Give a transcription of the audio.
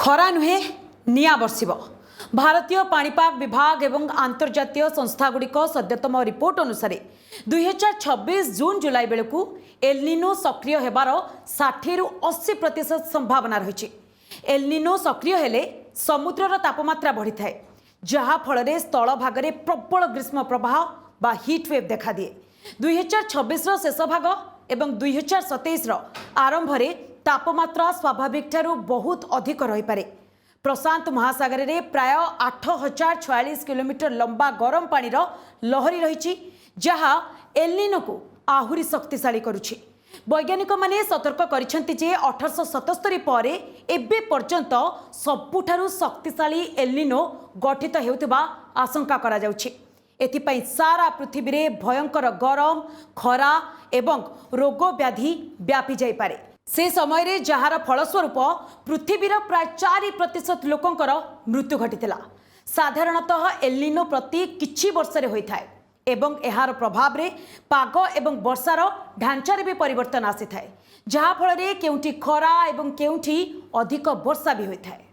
खरा नुहे निया बर्षिब। भारतीय पाणीपाग विभाग एवं आंतर्जातीय संस्थागुड़िक सद्यतम रिपोर्ट अनुसार 2026 जून जुलाई बेलू एलनिनो सक्रिय होबार 60 ରୁ 80% संभावना रही। एलनिनो सक्रिय हेले समुद्रर तापमात्रा बढ़ी थाए, जहा फल स्थल भागरे प्रबल ग्रीष्म प्रवाह बा हिट वेव देखा दिए। 2026 शेष भाग एवं 2027 आरंभ रे तापमात्रा स्वाभाविक ठारू बहुत अधिक रही पारे। प्रशांत महासागर रे प्राय 8046 किलोमीटर लंबा गरम पानी लहरी रही, जहा एलनिनो को आहुरी शक्तिशाली करुछि। वैज्ञानिक माने सतर्क करिसेंति जे 1877 पर एबे पर्यंत सबुठारु शक्तिशाली एलनिनो गठित हेउथिबा आशंका करा जाउछि। एथिपाई सारा पृथ्वी रे भयंकर गरम, खरा एवं रोग व्याधि व्यापी जाई पारे। से समय रे जहार फलस्वरूप पृथ्वीर प्राय 4% लोकंकर मृत्यु घटिथिला। साधारणतः एलनिनो प्रति किछि वर्ष रे होइथाय एवं एहार प्रभाव रे पाग एवं वर्षार ढांचारे भी परिवर्तन आसी थाए, जहा फल रे केउठी खरा एवं केउठी अधिक वर्षा भी होइथाय।